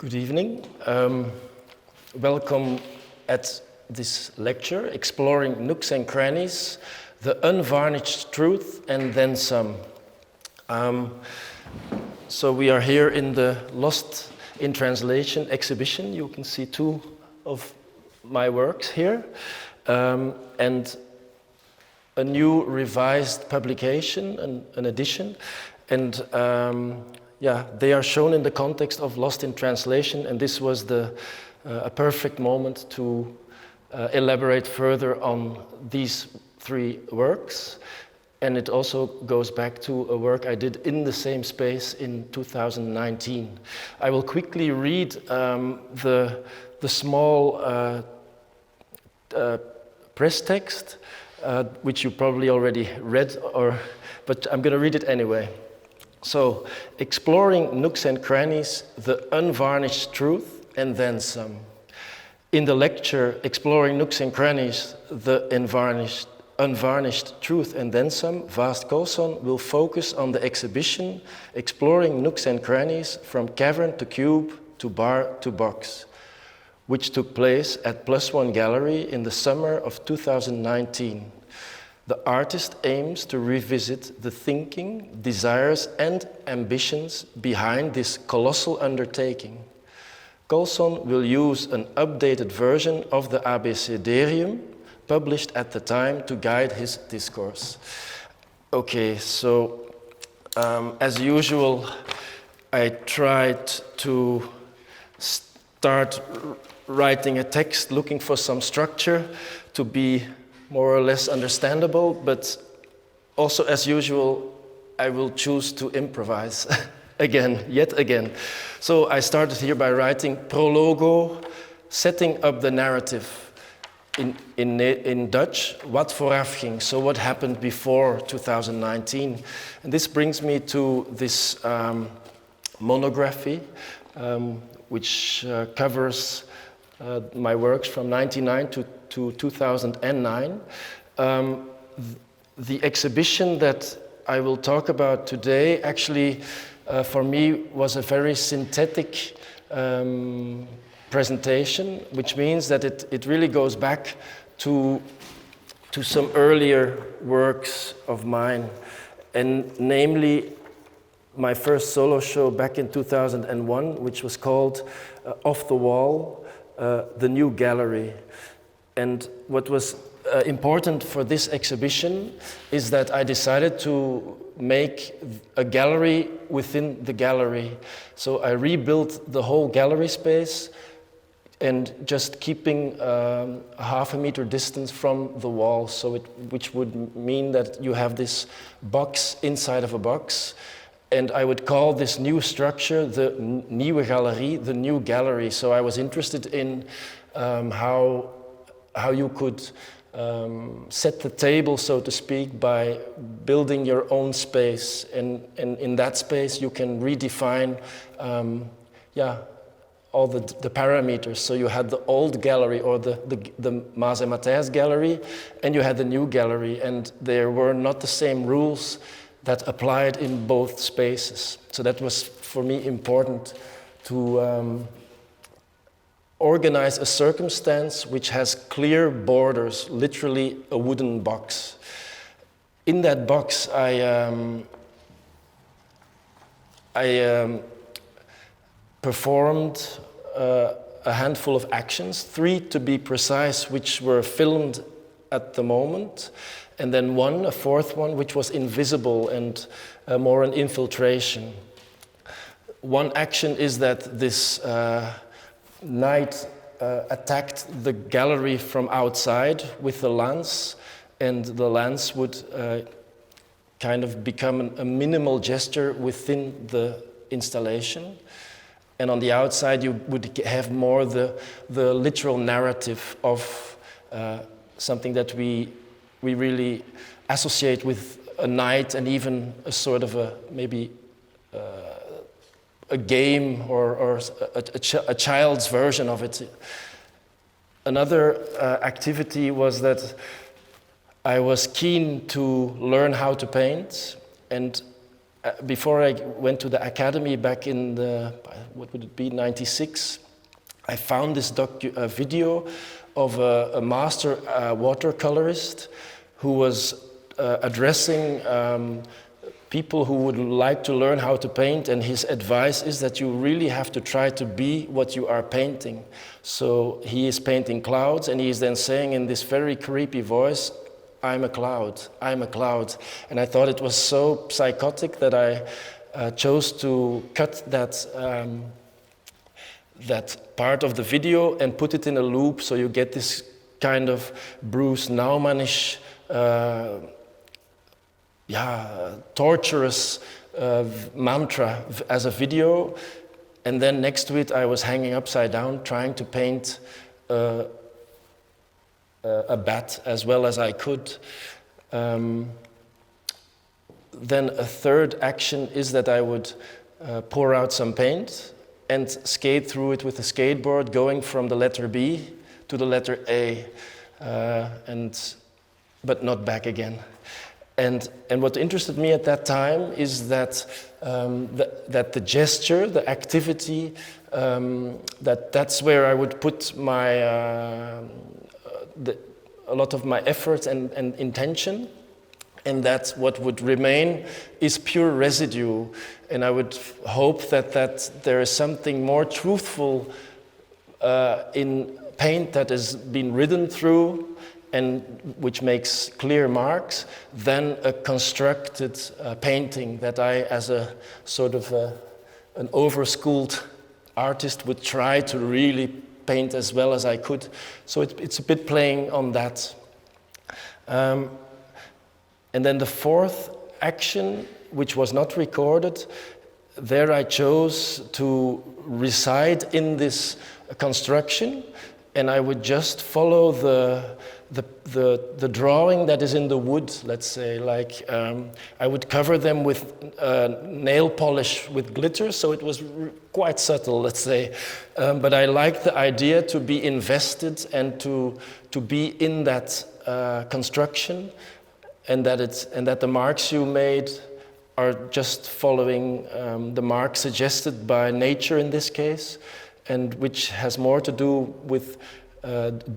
Good evening. Welcome at this lecture, Exploring Nooks and Crannies, the Unvarnished Truth and Then Some. So we are here in the Lost in Translation exhibition. You can see two of my works here, and a new revised publication, an edition, and they are shown in the context of Lost in Translation, and this was a perfect moment to elaborate further on these three works. And it also goes back to a work I did in the same space in 2019. I will quickly read the small press text, which you probably already read, but I'm going to read it anyway. So, Exploring Nooks and Crannies, the Unvarnished Truth and Then Some. In the lecture, Exploring Nooks and Crannies, the Unvarnished Truth and Then Some, Vaast Colson will focus on the exhibition Exploring Nooks and Crannies from Cavern to Cube to Bar to Box, which took place at +1 Gallery in the summer of 2019. The artist aims to revisit the thinking, desires, and ambitions behind this colossal undertaking. Colson will use an updated version of the ABCDerium, published at the time, to guide his discourse. Okay, so as usual, I tried to start writing a text looking for some structure to be more or less understandable, but also, as usual, I will choose to improvise yet again. So I started here by writing prologo, setting up the narrative in Dutch, wat voorafging, so what happened before 2019. And this brings me to this monography, which covers my works from 1999 to 2009. The exhibition that I will talk about today actually, for me, was a very synthetic presentation, which means that it really goes back to some earlier works of mine, and namely my first solo show back in 2001, which was called Off the Wall, the New Gallery. And what was important for this exhibition is that I decided to make a gallery within the gallery. So I rebuilt the whole gallery space and just keeping a half a meter distance from the wall, which would mean that you have this box inside of a box. And I would call this new structure the Nieuwe Galerie, the new gallery. So I was interested in how you could set the table, so to speak, by building your own space. And in that space you can redefine all the parameters. So you had the old gallery, or the Maas en Matthijs gallery, and you had the new gallery, and there were not the same rules that applied in both spaces. So that was, for me, important to organize a circumstance which has clear borders, literally a wooden box. In that box, I performed a handful of actions, 3 to be precise, which were filmed at the moment, and then a fourth one, which was invisible and more an infiltration. One action is that this knight attacked the gallery from outside with the lance, and the lance would kind of become a minimal gesture within the installation. And on the outside you would have more the literal narrative of something that we really associate with a knight, and even a sort of a game or a child's version of it. Another activity was that I was keen to learn how to paint, and before I went to the academy back in the, what would it be, 96, I found this video of a master watercolorist who was addressing people who would like to learn how to paint, and his advice is that you really have to try to be what you are painting. So he is painting clouds, and he is then saying in this very creepy voice, I'm a cloud, I'm a cloud. And I thought it was so psychotic that I chose to cut that part of the video and put it in a loop, so you get this kind of Bruce Nauman-ish, torturous mantra as a video. And then next to it I was hanging upside down trying to paint a bat as well as I could. Then a third action is that I would pour out some paint and skate through it with a skateboard, going from the letter B to the letter A, but not back again. And what interested me at that time is that that the gesture, the activity, that's where I would put my a lot of my effort and intention, and that what would remain is pure residue. And I would hope that there is something more truthful in paint that has been ridden through and which makes clear marks than a constructed painting that I, as a sort of an overschooled artist, would try to really paint as well as I could. So it's a bit playing on that. And then the fourth action, which was not recorded, there I chose to reside in this construction, and I would just follow the drawing that is in the wood, let's say. Like I would cover them with nail polish with glitter, so it was quite subtle, let's say. But I liked the idea to be invested and to be in that construction, and that the marks you made are just following the marks suggested by nature in this case, and which has more to do with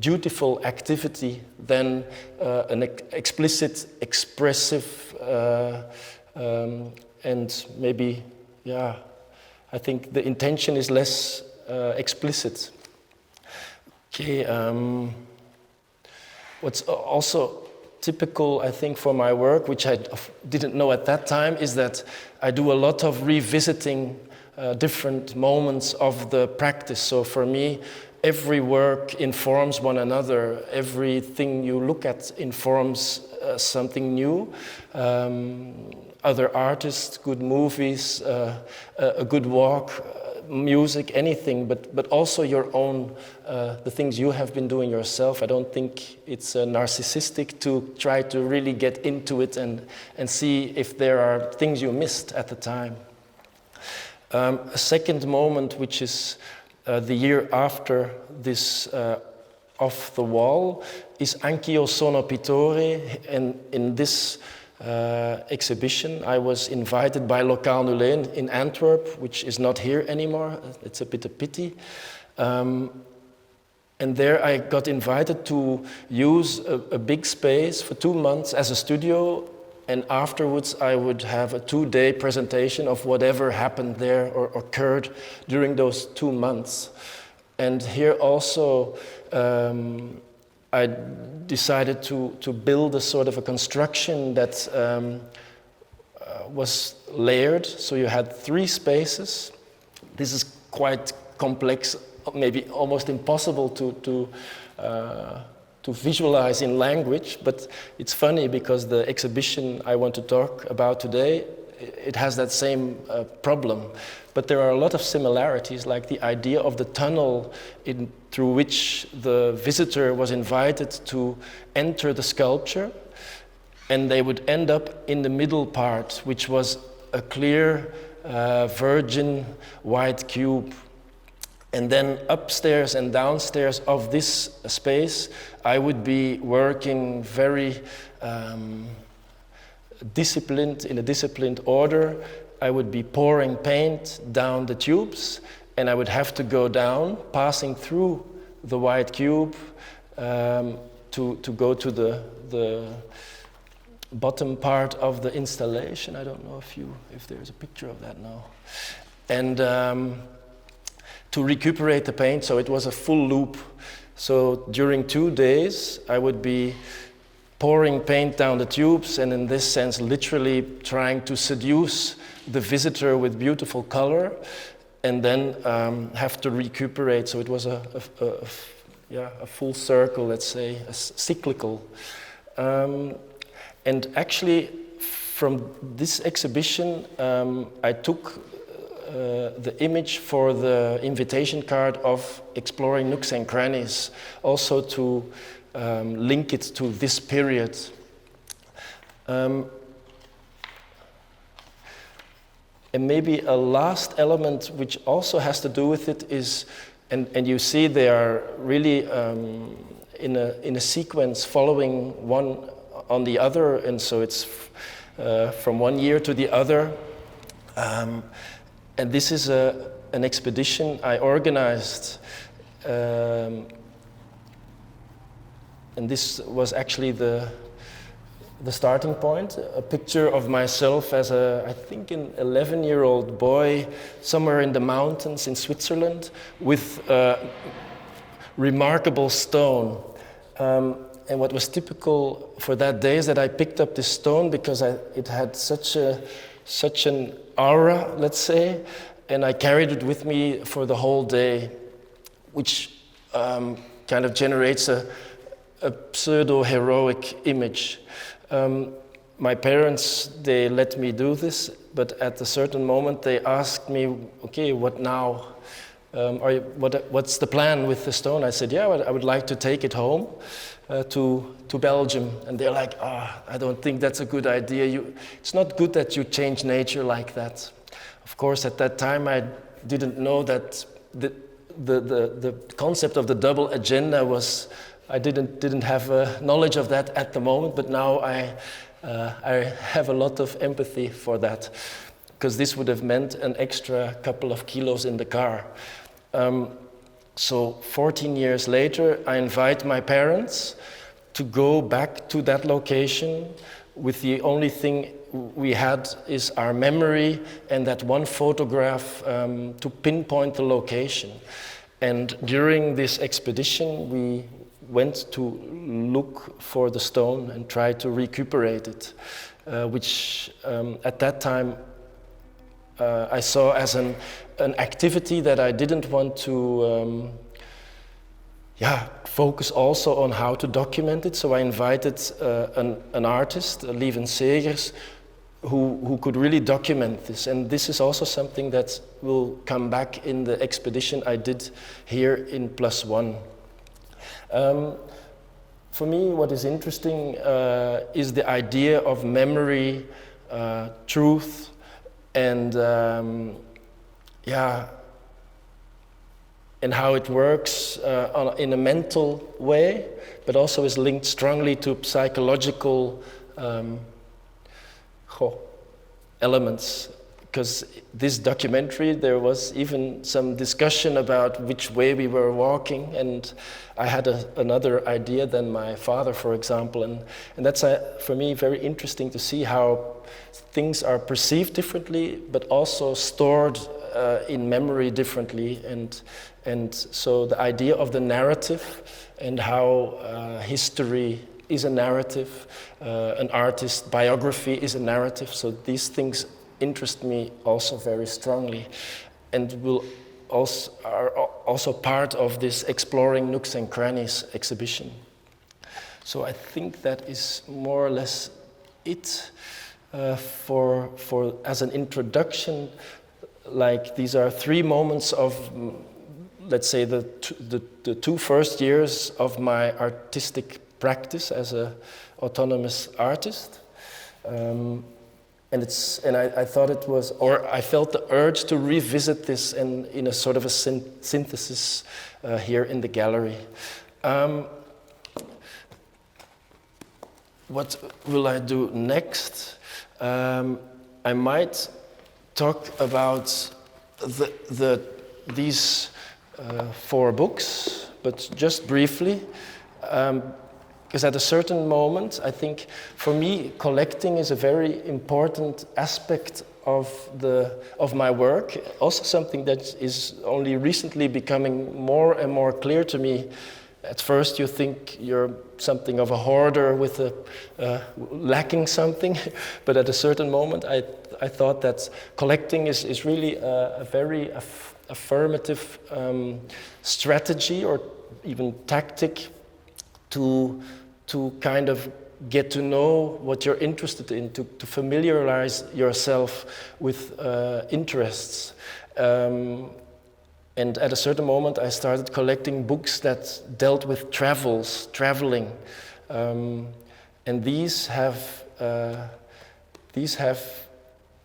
dutiful activity than an explicit, expressive, and maybe, I think the intention is less explicit. Okay, what's also typical, I think, for my work, which I didn't know at that time, is that I do a lot of revisiting different moments of the practice. So for me, every work informs one another. Everything you look at informs something new. Other artists, good movies, a good walk, music, anything, but also your own, the things you have been doing yourself. I don't think it's narcissistic to try to really get into it and see if there are things you missed at the time. A second moment, which is the year after this Off the Wall, is Anch'io sono pittore, and in this exhibition I was invited by Lokaal Nuleen in Antwerp, which is not here anymore. It's a bit a pity. And there I got invited to use a big space for 2 months as a studio, and afterwards I would have a 2-day presentation of whatever happened there or occurred during those 2 months. And here also I decided to build a sort of a construction that was layered. So you had 3 spaces. This is quite complex, maybe almost impossible to visualize in language, but it's funny because the exhibition I want to talk about today, it has that same problem. But there are a lot of similarities, like the idea of the tunnel through which the visitor was invited to enter the sculpture, and they would end up in the middle part, which was a clear, virgin white cube. And then upstairs and downstairs of this space, I would be working very in a disciplined order. I would be pouring paint down the tubes, and I would have to go down, passing through the white cube to go to the bottom part of the installation. I don't know if there's a picture of that now. And to recuperate the paint, so it was a full loop. So during 2 days, I would be pouring paint down the tubes, and in this sense, literally trying to seduce the visitor with beautiful color, and then have to recuperate. So it was a full circle, let's say, a cyclical. And actually, from this exhibition, I took the image for the invitation card of Exploring Nooks and Crannies, also to link it to this period. And maybe a last element which also has to do with it is, and you see they are really in a sequence following one on the other, and so it's from one year to the other. And this is an expedition I organized, and this was actually the starting point. A picture of myself as I think an 11-year-old boy somewhere in the mountains in Switzerland with a remarkable stone. And what was typical for that day is that I picked up this stone because it had such an aura, let's say, and I carried it with me for the whole day, which kind of generates a pseudo-heroic image. My parents, they let me do this, but at a certain moment they asked me, okay, what now? What's the plan with the stone? I said, yeah, I would like to take it home to Belgium. And they're like, I don't think that's a good idea. It's not good that you change nature like that. Of course, at that time, I didn't know that the concept of the double agenda was, I didn't have knowledge of that at the moment, but now I have a lot of empathy for that, because this would have meant an extra couple of kilos in the car. So 14 years later, I invite my parents to go back to that location with the only thing we had is our memory and that one photograph to pinpoint the location. And during this expedition, we went to look for the stone and try to recuperate it, which at that time I saw as an activity that I didn't want to focus also on how to document it. So I invited an artist, Lieven Segers, who could really document this. And this is also something that will come back in the expedition I did here in +1. For me, what is interesting is the idea of memory, truth, and and how it works in a mental way, but also is linked strongly to psychological elements. Because this documentary, there was even some discussion about which way we were walking, and I had another idea than my father, for example, and that's for me very interesting to see how things are perceived differently, but also stored in memory differently, and so the idea of the narrative and how history is a narrative, an artist's biography is a narrative, so these things interest me also very strongly, and are also part of this Exploring Nooks and Crannies exhibition. So I think that is more or less it for as an introduction. Like, these are 3 moments of, let's say, the 2 first years of my artistic practice as an autonomous artist. And I thought it was, or I felt the urge to revisit this in a sort of a synthesis here in the gallery. what will I do next? I might talk about these 4 books, but just briefly. Because at a certain moment, I think for me, collecting is a very important aspect of my work. Also something that is only recently becoming more and more clear to me. At first you think you're something of a hoarder with lacking something, but at a certain moment I thought that collecting is really a very affirmative strategy or even tactic to kind of get to know what you're interested in, to familiarize yourself with interests. And at a certain moment I started collecting books that dealt with traveling. And these have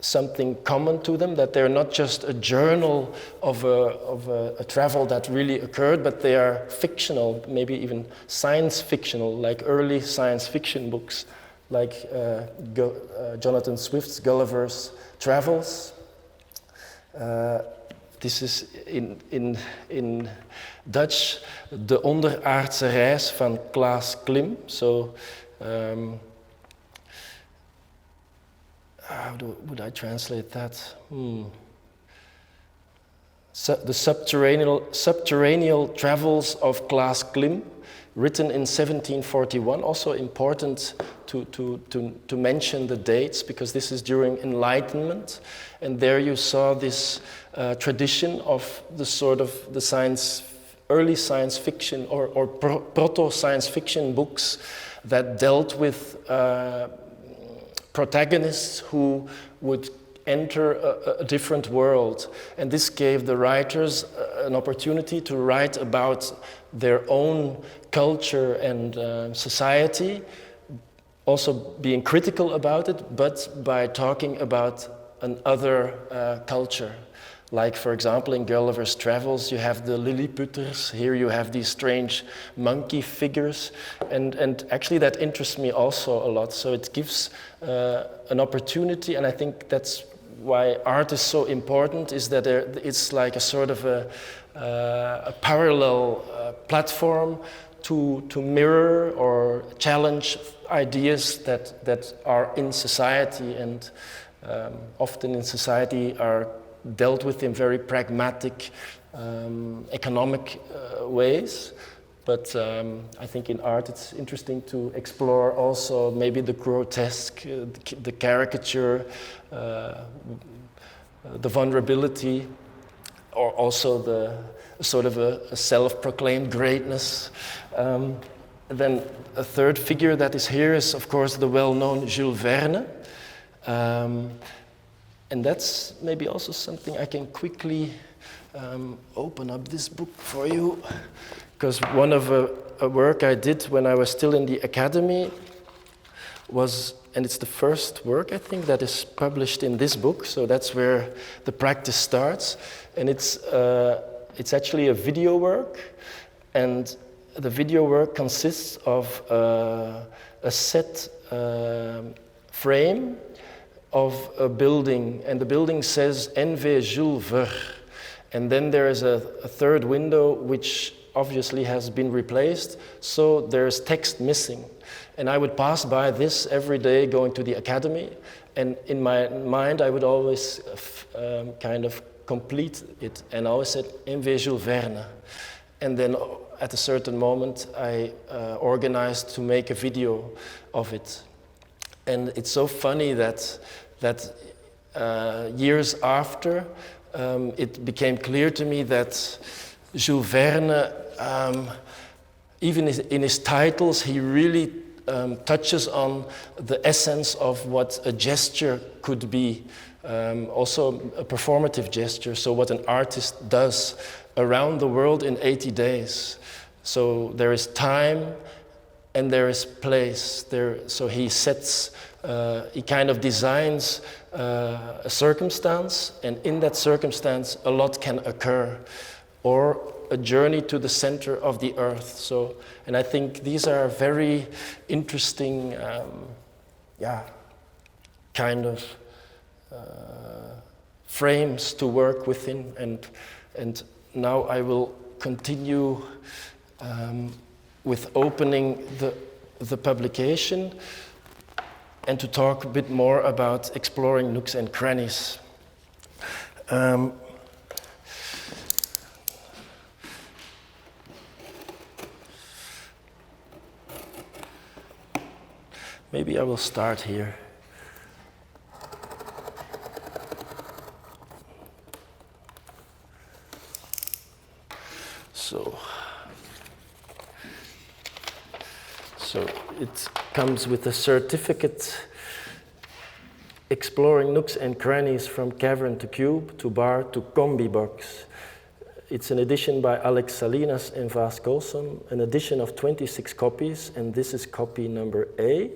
something common to them, that they're not just a journal of a travel that really occurred, but they are fictional, maybe even science fictional, like early science fiction books, like Jonathan Swift's Gulliver's Travels. This is in Dutch, De onderaardse reis van Klaas Klim. So, how would I translate that? The subterranean travels of Klaas Klim, written in 1741. Also important to mention the dates, because this is during Enlightenment, and there you saw this tradition of the sort of the early science fiction or proto science fiction books that dealt with protagonists who would enter a different world. And this gave the writers an opportunity to write about their own culture and society, also being critical about it, but by talking about another culture. Like, for example, in Gulliver's Travels, you have the Lilliputters. Here you have these strange monkey figures. And actually that interests me also a lot. So it gives an opportunity, and I think that's why art is so important, is that it's like a sort of a parallel platform to mirror or challenge ideas that are in society, and often in society are dealt with in very pragmatic, economic ways. But I think in art it's interesting to explore also maybe the grotesque, the caricature, the vulnerability, or also the sort of a self-proclaimed greatness. Then a third figure that is here is, of course, the well-known Jules Verne. And that's maybe also something I can quickly open up this book for you, because one of a work I did when I was still in the academy was, and it's the first work I think that is published in this book, so that's where the practice starts. And it's actually a video work, and the video work consists of a set frame of a building, and the building says NV Jules Verne. And then there is a third window which obviously has been replaced, so there's text missing. And I would pass by this every day going to the academy, and in my mind I would always kind of complete it, and I always said NV Jules Verne. And then at a certain moment I organized to make a video of it. And it's so funny that years after, it became clear to me that Jules Verne, even in his titles, he really touches on the essence of what a gesture could be, also a performative gesture, so what an artist does around the world in 80 days. So there is time and there is place. So he sets, he kind of designs a circumstance, and in that circumstance a lot can occur. Or a journey to the center of the earth. So, and I think these are very interesting, kind of frames to work within. And now I will continue with opening the publication and to talk a bit more about exploring nooks and crannies. Maybe I will start here. So it comes with a certificate, Exploring Nooks and Crannies from Cavern to Cube to Bar to Combi Box. It's an edition by Alex Salinas and Vaast Colson, an edition of 26 copies, and this is copy number A.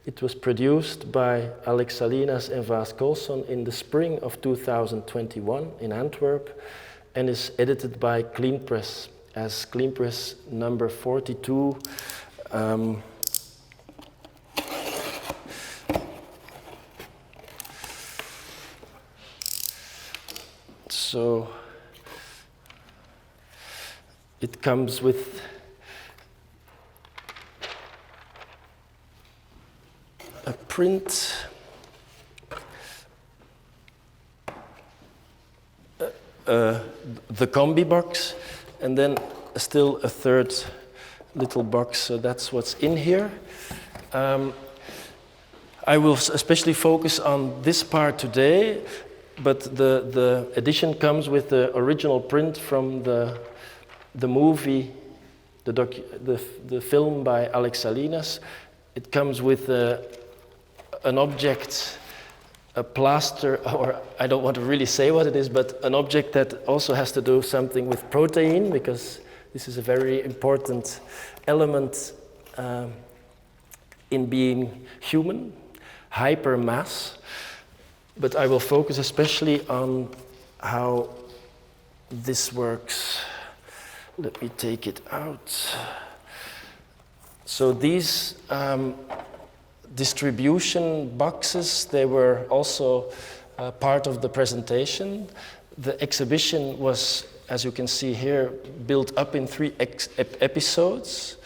It was produced by Alex Salinas and Vaast Colson in the spring of 2021 in Antwerp, and is edited by Clean Press as Clean Press number 42. So it comes with a print, the combi box, and then still a third little box, so that's what's in here. I will especially focus on this part today, but the edition comes with the original print from the movie, the film by Alex Salinas. It comes with an object, a plaster, or I don't want to really say what it is, but an object that also has to do something with protein, because this is a very important element in being human, hypermass. But I will focus especially on how this works. Let me take it out. So these distribution boxes, they were also part of the presentation. The exhibition was, as you can see here, built up in 3 episodes.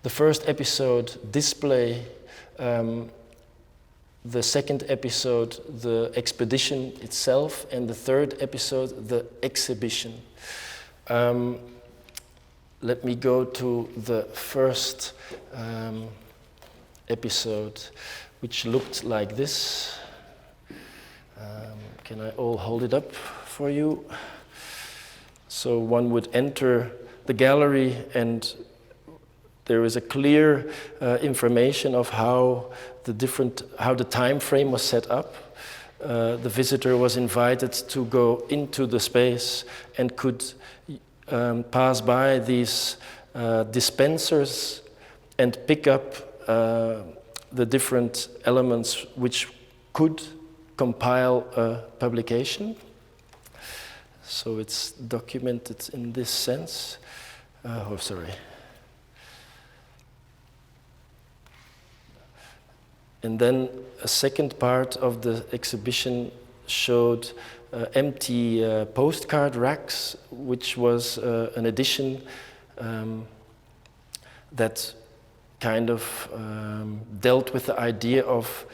The first episode, display, the second episode, the expedition itself, and the third episode, the exhibition. Let me go to the first episode, which looked like this. Can I all hold it up for you? So one would enter the gallery, and there is a clear information of how the time frame was set up. The visitor was invited to go into the space and could pass by these dispensers and pick up the different elements which could compile a publication. So it's documented in this sense. And then a second part of the exhibition showed empty postcard racks, which was an addition that kind of dealt with the idea of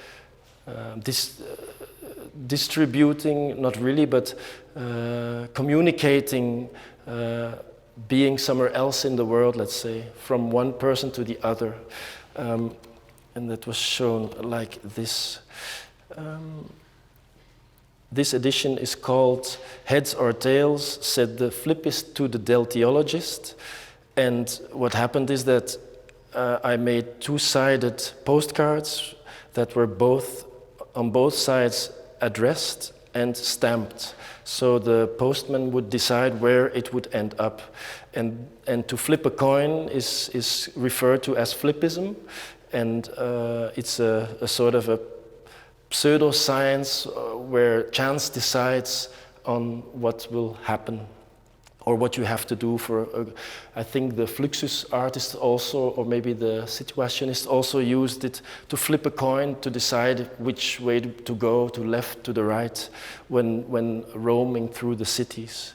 distributing, not really, but communicating, being somewhere else in the world, let's say, from one person to the other. And that was shown like this. This edition is called Heads or Tails, said the flippist to the deltiologist. And what happened is that I made 2-sided postcards that were on both sides addressed and stamped. So the postman would decide where it would end up. And to flip a coin is referred to as flippism. And it's a sort of a pseudoscience where chance decides on what will happen or what you have to do for. I think the Fluxus artist also, or maybe the situationist also used it to flip a coin to decide which way to go, to left, to the right, when roaming through the cities.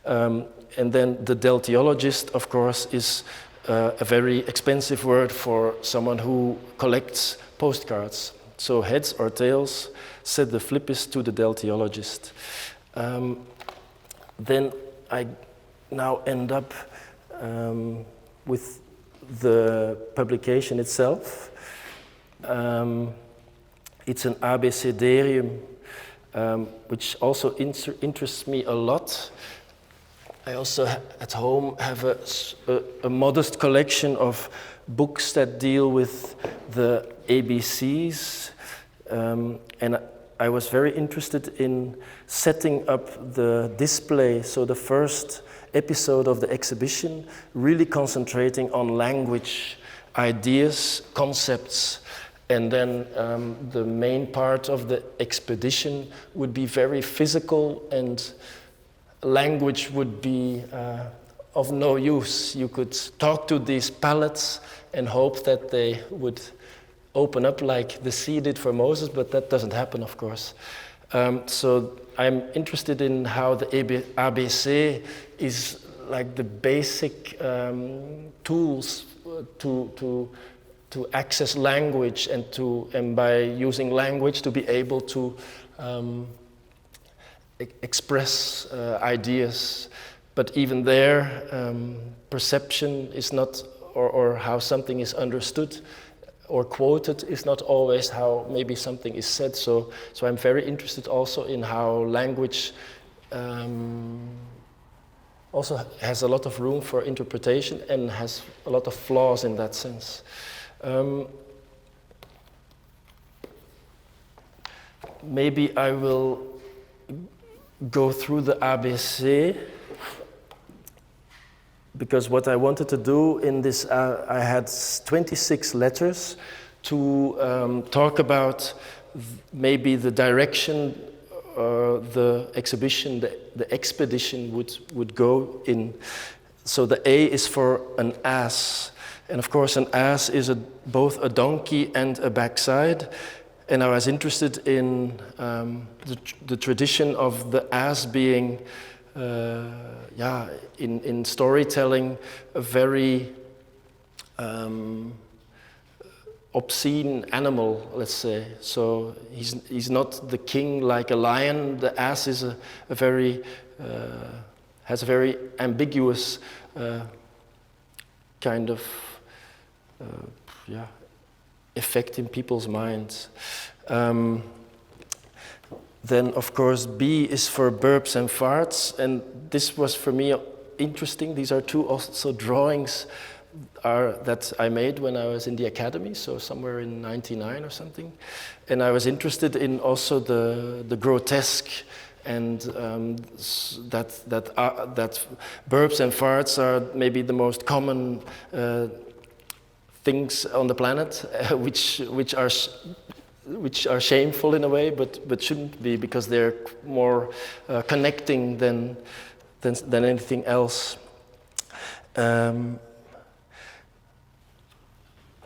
And then the deltiologist, of course, is a very expensive word for someone who collects postcards. So heads or tails, said the flippist to the deltiologist. Then I now end up with the publication itself. It's an ABCDerium, which also interests me a lot. I also at home have a modest collection of books that deal with the ABCs, and I was very interested in setting up the display. So the first episode of the exhibition really concentrating on language, ideas, concepts, and then the main part of the expedition would be very physical, and language would be of no use. You could talk to these pallets and hope that they would open up like the sea did for Moses, but that doesn't happen, of course. So I'm interested in how the ABC is like the basic tools to access language, and by using language to be able to express ideas. But even there, perception is not, or how something is understood or quoted is not always how maybe something is said. So I'm very interested also in how language also has a lot of room for interpretation and has a lot of flaws in that sense. Maybe I will go through the ABC, because what I wanted to do in this, I had 26 letters to talk about maybe the direction the exhibition, the expedition would go in. So the A is for an ass, and of course an ass is both a donkey and a backside. And I was interested in the tradition of the ass being, in storytelling, a very obscene animal, let's say. So he's not the king like a lion. The ass is has a very ambiguous kind of effect in people's minds. Then, of course, B is for burps and farts, and this was for me interesting. These are two also drawings that I made when I was in the academy, so somewhere in '99 or something. And I was interested in also the grotesque, and that burps and farts are maybe the most common things on the planet, which are shameful in a way, but shouldn't be, because they're more connecting than anything else.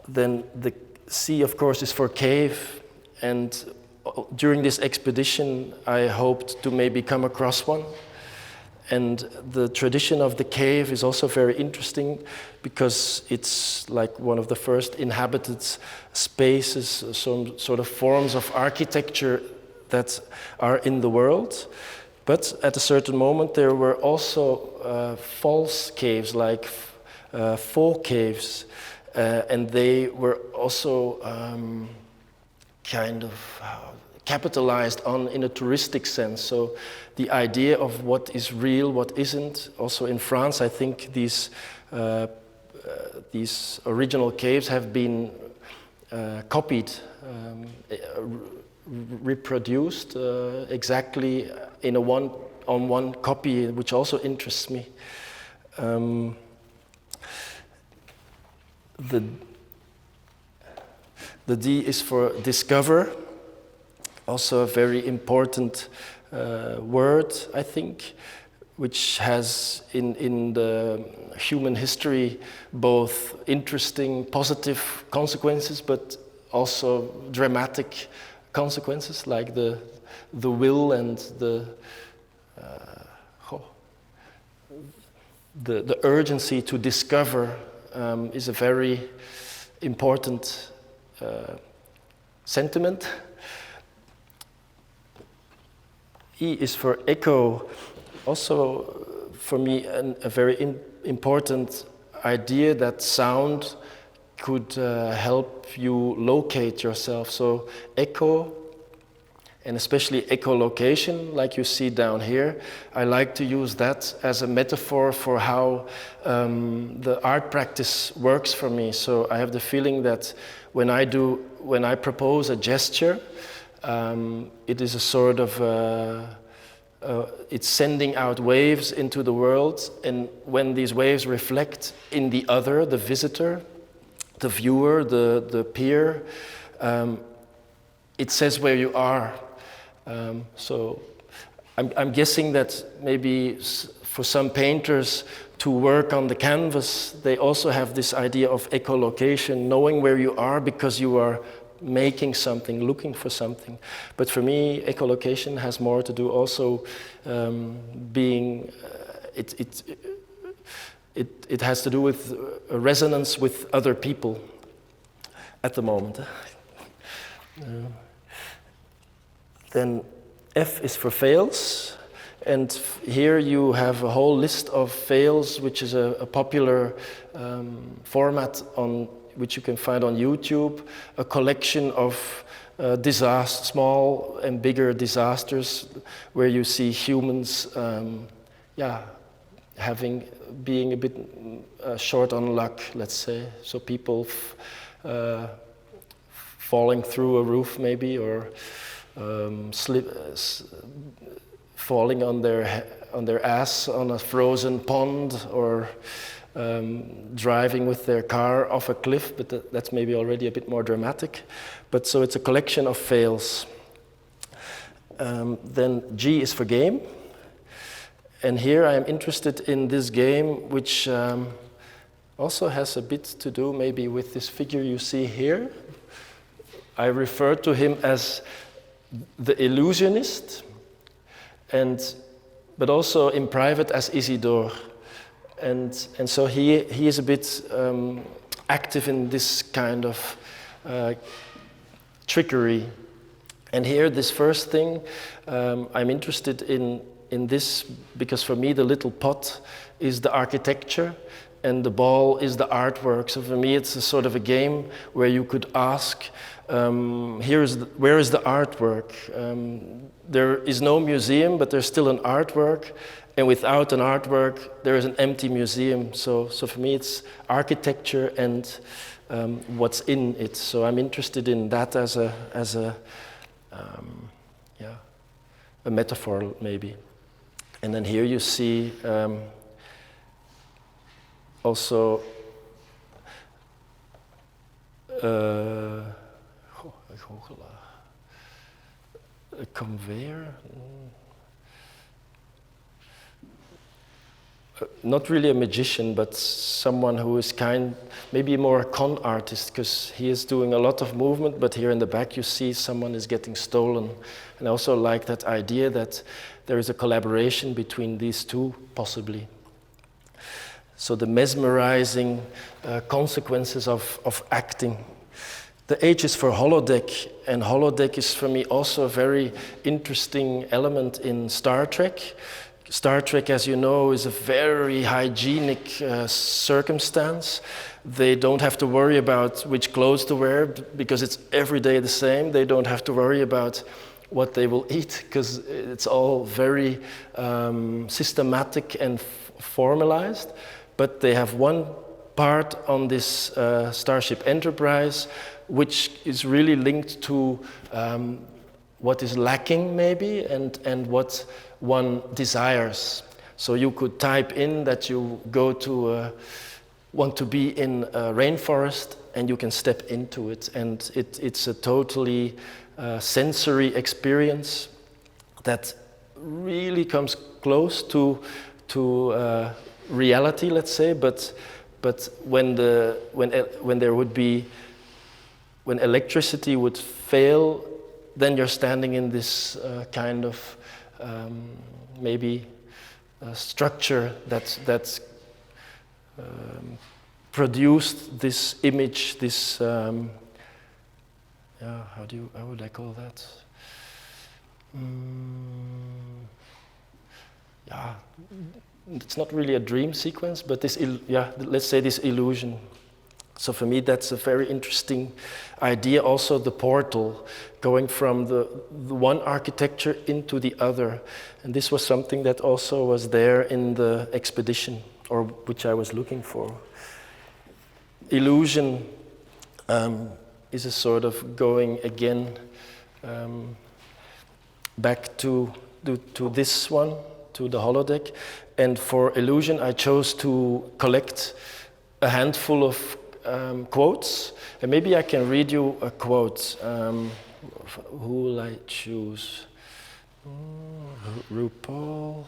Then the C, of course, is for cave, and during this expedition I hoped to maybe come across one. And the tradition of the cave is also very interesting, because it's like one of the first inhabited spaces, some sort of forms of architecture that are in the world. But at a certain moment there were also false caves, like faux caves, and they were also kind of capitalized on in a touristic sense. So the idea of what is real, what isn't. Also in France, I think these original caves have been copied, reproduced exactly on one copy, which also interests me. The D is for discover, also a very important word, I think, which has in the human history both interesting positive consequences but also dramatic consequences, like the will and the urgency to discover is a very important sentiment. E is for echo, also for me a very important idea that sound could help you locate yourself. So echo, and especially echolocation, like you see down here, I like to use that as a metaphor for how the art practice works for me. So I have the feeling that when I propose a gesture, it is a sort of it's sending out waves into the world, and when these waves reflect in the other, the visitor, the viewer, the peer, it says where you are. So I'm guessing that maybe for some painters to work on the canvas, they also have this idea of echolocation, knowing where you are because you are making something, looking for something. But for me, echolocation has more to do also being, it has to do with a resonance with other people at the moment. Then F is for fails, and here you have a whole list of fails, which is a popular format on which you can find on YouTube, a collection of small and bigger disasters, where you see humans, being a bit short on luck, let's say. So people falling through a roof, maybe, or falling on their ass on a frozen pond, or driving with their car off a cliff, but that's maybe already a bit more dramatic. But so it's a collection of fails. Then G is for game. And here I am interested in this game, which also has a bit to do maybe with this figure you see here. I refer to him as the illusionist, but also in private as Isidore. And so he is a bit active in this kind of trickery. And here, this first thing, I'm interested in this because for me the little pot is the architecture and the ball is the artwork. So for me it's a sort of a game where you could ask, where is the artwork? There is no museum, but there's still an artwork. And without an artwork, there is an empty museum. So for me, it's architecture and what's in it. So I'm interested in that as a metaphor, maybe. And then here you see also a conveyor. Not really a magician, but someone who is maybe more a con artist, because he is doing a lot of movement, but here in the back you see someone is getting stolen. And I also like that idea that there is a collaboration between these two, possibly. So the mesmerizing consequences of acting. The H is for holodeck, and holodeck is for me also a very interesting element in Star Trek. Star Trek, as you know, is a very hygienic circumstance. They don't have to worry about which clothes to wear because it's every day the same. They don't have to worry about what they will eat because it's all very systematic and formalized. But they have one part on this Starship Enterprise which is really linked to what is lacking maybe and what one desires. So you could type in that you want to be in a rainforest and you can step into it, and it's a totally sensory experience that really comes close to reality, let's say, but when electricity would fail, then you're standing in this kind of maybe structure that's produced this image, this how would I call that? It's not really a dream sequence, but this, let's say this illusion. So for me, that's a very interesting idea. Also, the portal going from the one architecture into the other, and this was something that also was there in the expedition, or which I was looking for. Illusion is a sort of going again back to this one, to the holodeck. And for illusion, I chose to collect a handful of quotes. And maybe I can read you a quote. Who will I choose? RuPaul.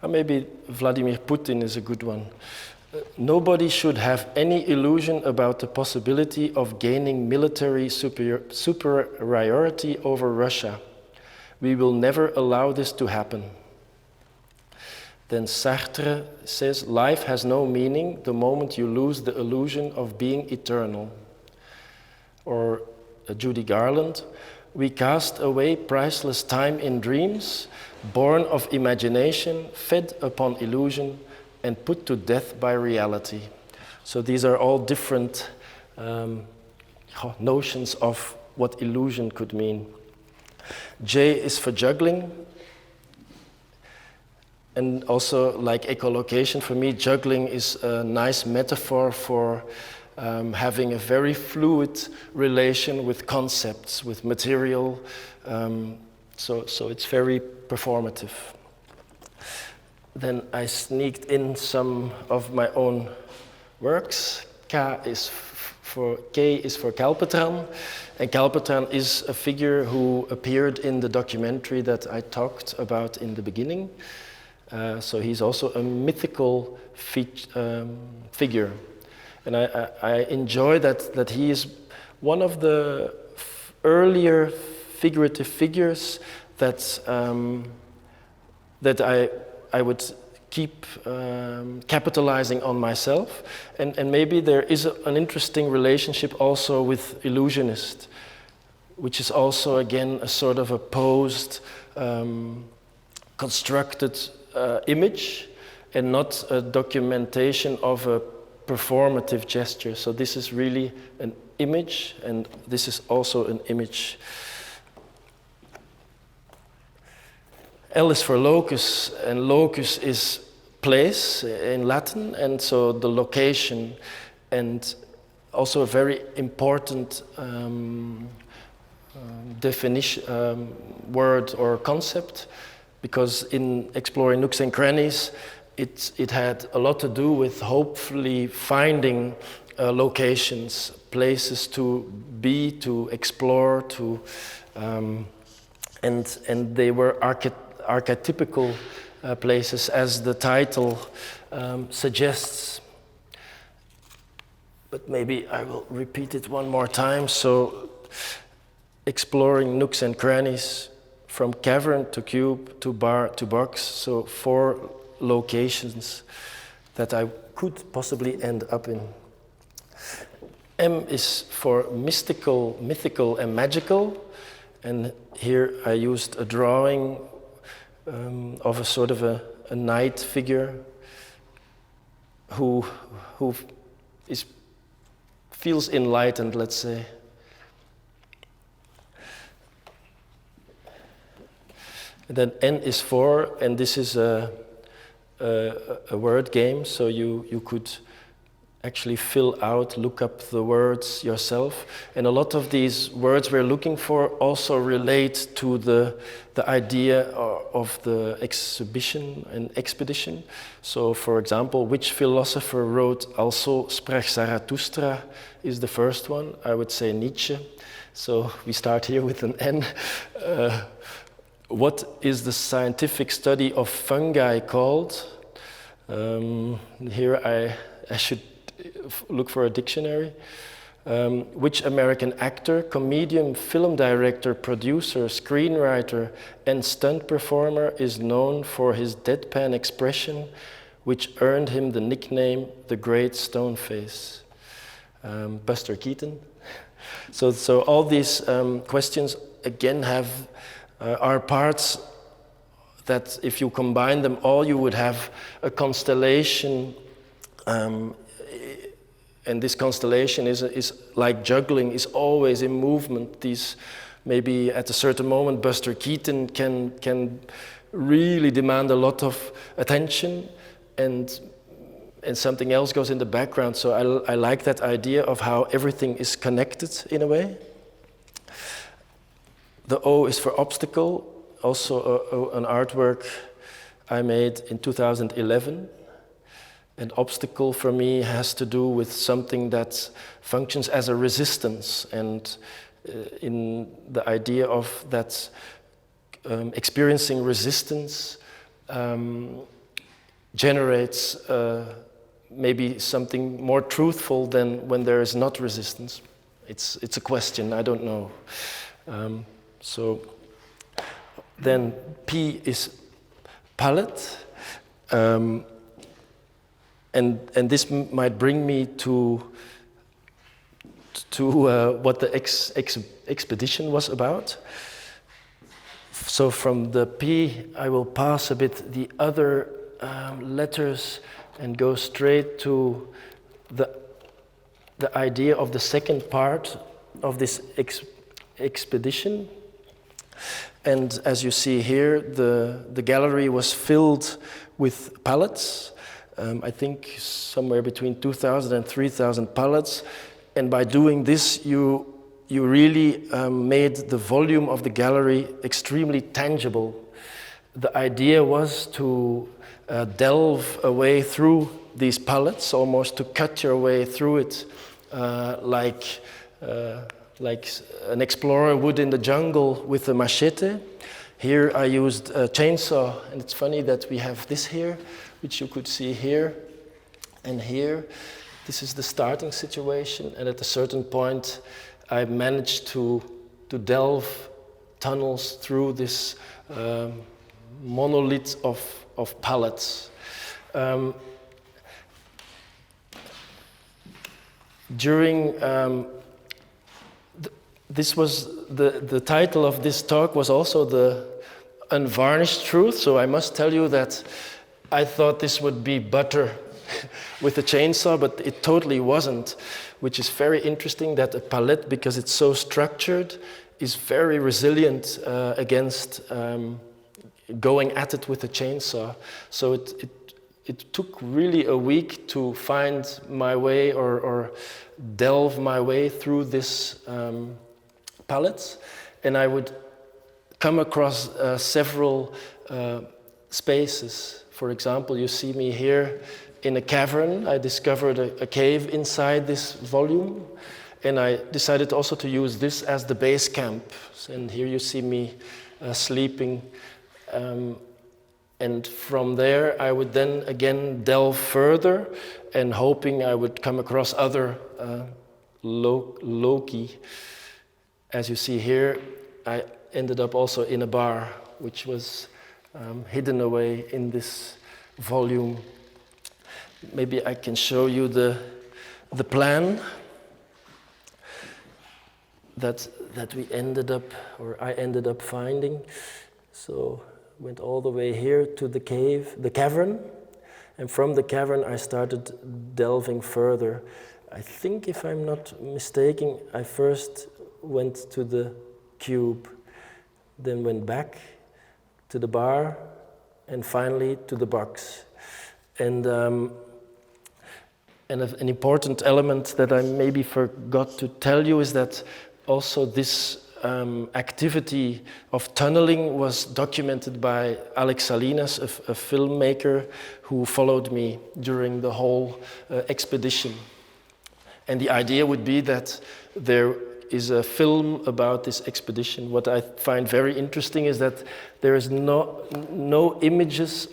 Maybe Vladimir Putin is a good one. Nobody should have any illusion about the possibility of gaining military superiority over Russia. We will never allow this to happen. Then Sartre says, life has no meaning the moment you lose the illusion of being eternal. Or Judy Garland, we cast away priceless time in dreams, born of imagination, fed upon illusion, and put to death by reality. So these are all different notions of what illusion could mean. J is for juggling. And also, like echolocation, for me, juggling is a nice metaphor for having a very fluid relation with concepts, with material. So it's very performative. Then I sneaked in some of my own works. K is for Kalpetran, and Kalpetran is a figure who appeared in the documentary that I talked about in the beginning. So he's also a mythical figure, and I enjoy that he is one of the earlier figurative figures that I would keep capitalizing on myself, and maybe there is an interesting relationship also with illusionist, which is also again a sort of a posed, constructed image, and not a documentation of a performative gesture. So this is really an image, and this is also an image. L is for locus, and locus is place in Latin, and so the location, and also a very important definition, word or concept, because in Exploring Nooks and Crannies, it had a lot to do with hopefully finding locations, places to be, to explore, to, and they were archetypical places, as the title suggests. But maybe I will repeat it one more time. So, Exploring Nooks and Crannies, from cavern to cube to bar to box, so 4 locations that I could possibly end up in. M is for mystical, mythical, and magical, and here I used a drawing of a sort of a knight figure who feels enlightened, let's say. And then N is for, and this is a word game, so you could actually fill out, look up the words yourself. And a lot of these words we're looking for also relate to the idea of the exhibition and expedition. So, for example, which philosopher wrote "Also sprach Zarathustra" is the first one. I would say Nietzsche. So we start here with an N. What is the scientific study of fungi called? Here I should look for a dictionary. Which American actor, comedian, film director, producer, screenwriter, and stunt performer is known for his deadpan expression, which earned him the nickname "The Great Stoneface"? Buster Keaton. So all these questions again are parts that, if you combine them all, you would have a constellation. And this constellation is like juggling, is always in movement. These, maybe at a certain moment, Buster Keaton can really demand a lot of attention, and something else goes in the background. So I like that idea of how everything is connected in a way. The O is for obstacle, also an artwork I made in 2011. An obstacle for me has to do with something that functions as a resistance, and in the idea of that experiencing resistance generates maybe something more truthful than when there is not resistance. It's a question, I don't know. So then P is palette. And this might bring me to what the expedition was about. So from the P, I will pass a bit the other letters and go straight to the idea of the second part of this expedition. And as you see here, the gallery was filled with pallets. I think somewhere between 2,000 and 3,000 pallets. And by doing this, you really made the volume of the gallery extremely tangible. The idea was to delve a way through these pallets, almost to cut your way through it, like an explorer would in the jungle with a machete. Here I used a chainsaw, and it's funny that we have this here, which you could see here and here. This is the starting situation, and at a certain point I managed to delve tunnels through this monolith of pallets. This was the title of this talk was also the unvarnished truth, so I must tell you that I thought this would be butter with a chainsaw, but it totally wasn't, which is very interesting that a palette, because it's so structured, is very resilient against going at it with a chainsaw. So it took really a week to find my way or delve my way through this palette, and I would come across several spaces. For example, you see me here in a cavern. I discovered a cave inside this volume, and I decided also to use this as the base camp. And here you see me sleeping. And from there, I would then again delve further, and hoping I would come across other loci. As you see here, I ended up also in a bar, which was hidden away in this volume. Maybe I can show you the plan that we ended up, or I ended up finding. So went all the way here to the cavern, and from the cavern I started delving further. I think, if I'm not mistaken, I first went to the cube, then went back to the bar, and finally to the box. And And an important element that I maybe forgot to tell you is that also this activity of tunneling was documented by Alex Salinas, a filmmaker who followed me during the whole expedition. And the idea would be that there is a film about this expedition. What I find very interesting is that there is no images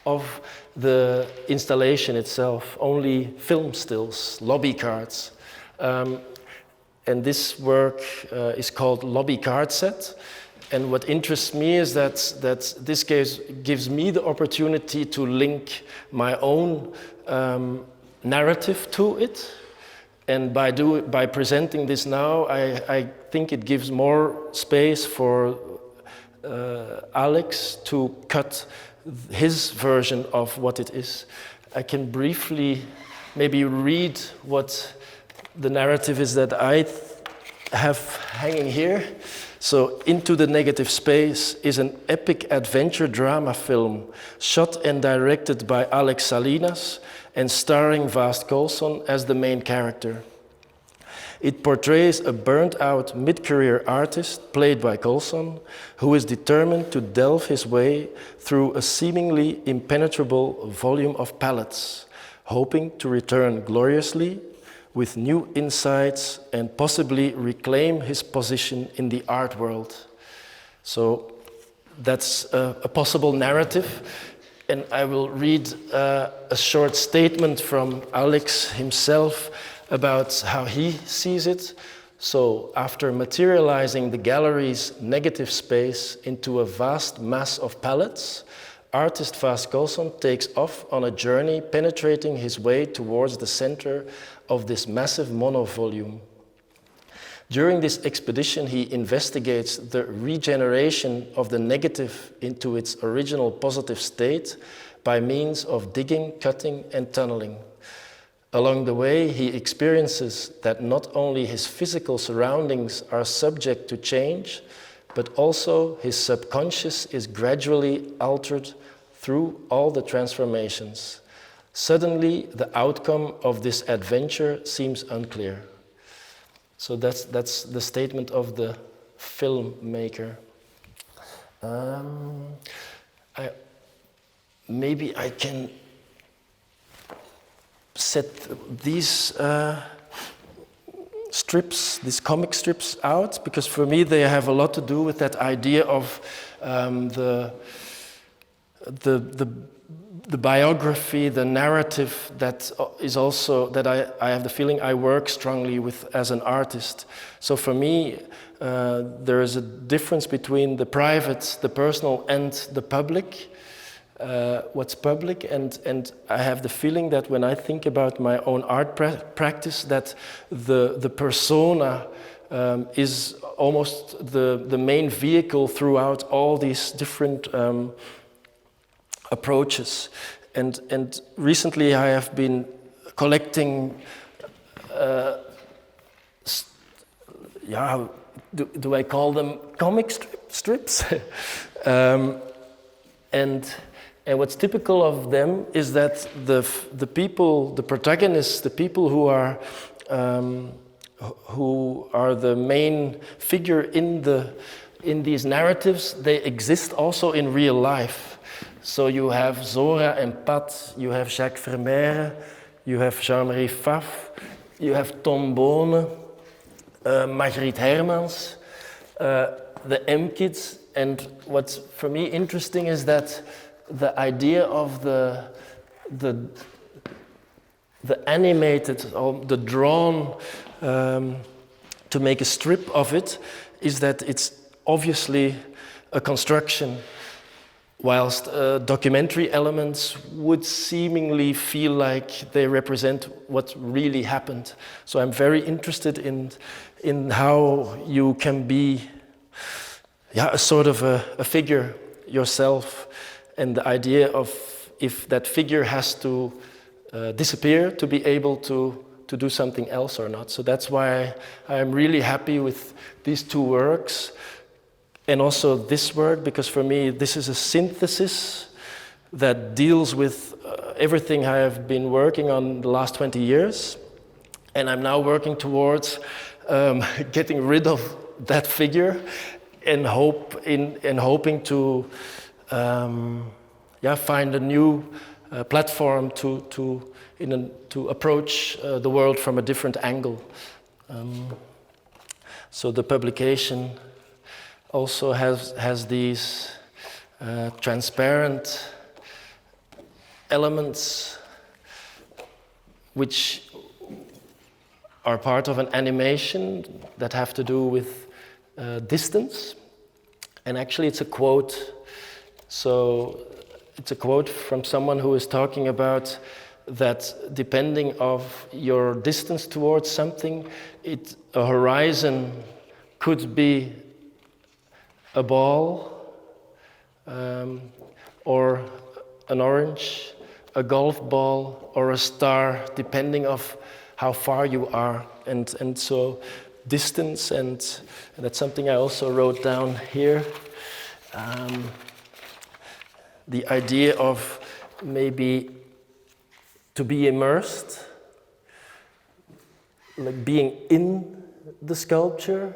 of the installation itself, only film stills, lobby cards. And this work is called Lobby Card Set. And what interests me is that this gives me the opportunity to link my own narrative to it. And by presenting this now, I think it gives more space for Alex to cut his version of what it is. I can briefly maybe read what the narrative is that I have hanging here. So, Into the Negative Space is an epic adventure drama film shot and directed by Alex Salinas and starring Vaast Colson as the main character. It portrays a burnt-out mid-career artist, played by Colson, who is determined to delve his way through a seemingly impenetrable volume of palettes, hoping to return gloriously with new insights and possibly reclaim his position in the art world. So that's a possible narrative. And I will read a short statement from Alex himself about how he sees it. So, after materializing the gallery's negative space into a vast mass of palettes, artist Vaast Colson takes off on a journey penetrating his way towards the center of this massive monovolume. During this expedition, he investigates the regeneration of the negative into its original positive state by means of digging, cutting, and tunneling. Along the way, he experiences that not only his physical surroundings are subject to change, but also his subconscious is gradually altered through all the transformations. Suddenly, the outcome of this adventure seems unclear. So that's the statement of the filmmaker. Maybe I can set these strips, these comic strips out, because for me they have a lot to do with that idea of the biography, the narrative that is also, that I have the feeling I work strongly with as an artist. So for me, there is a difference between the private, the personal, and the public. What's public, and I have the feeling that when I think about my own art practice, that the persona is almost the main vehicle throughout all these different approaches. And recently I have been collecting, do I call them comic strips? And what's typical of them is that the people, the protagonists, the people who are the main figure in these narratives, they exist also in real life. So you have Zora and Pat, you have Jacques Vermeer, you have Jean-Marie Pfaff, you have Tom Bonen, Margriet Hermans, the M-Kids. And what's for me interesting is that the idea of the animated or the drawn to make a strip of it is that it's obviously a construction, whilst documentary elements would seemingly feel like they represent what really happened. So I'm very interested in how you can be a sort of a figure yourself, and the idea of if that figure has to disappear to be able to do something else or not. So that's why I'm really happy with these two works, and also this work, because for me this is a synthesis that deals with everything I have been working on the last 20 years, and I'm now working towards getting rid of that figure and hoping to find a new platform to approach the world from a different angle. So the publication also has these transparent elements which are part of an animation that have to do with distance. And actually it's a quote. So it's a quote from someone who is talking about that depending of your distance towards something, a horizon could be a ball, or an orange, a golf ball, or a star, depending of how far you are. And so distance, and that's something I also wrote down here. The idea of maybe to be immersed, like being in the sculpture,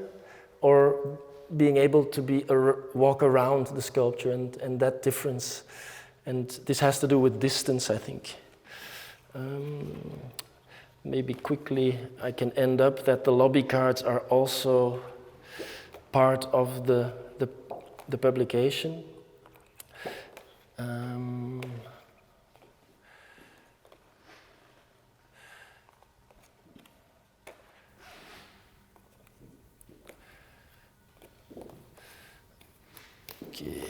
or being able to walk around the sculpture, and that difference. And this has to do with distance, I think. Maybe quickly I can end up that the lobby cards are also part of the publication. Okay.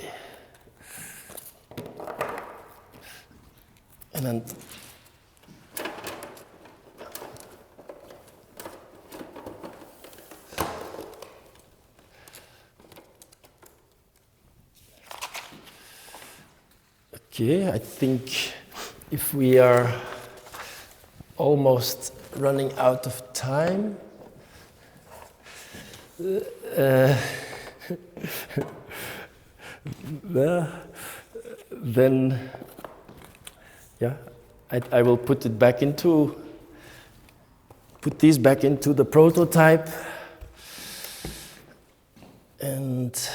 And then okay, I think if we are almost running out of time, then I will put these back into the prototype, and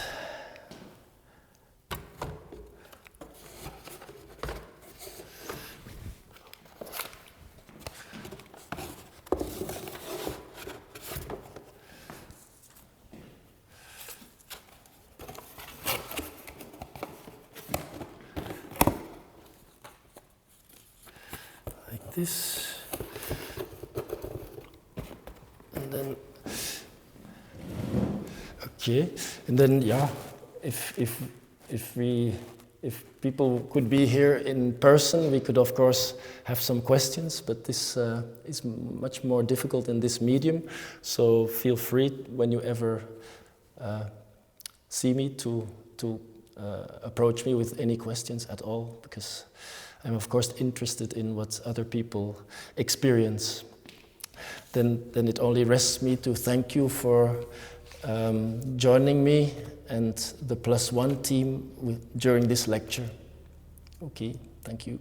this, and then okay, and then if people could be here in person, we could of course have some questions, but this is much more difficult in this medium. So feel free when you ever see me to approach me with any questions at all, because I'm of course interested in what other people experience. Then it only rests me to thank you for joining me and the +1 team during this lecture. Okay, thank you.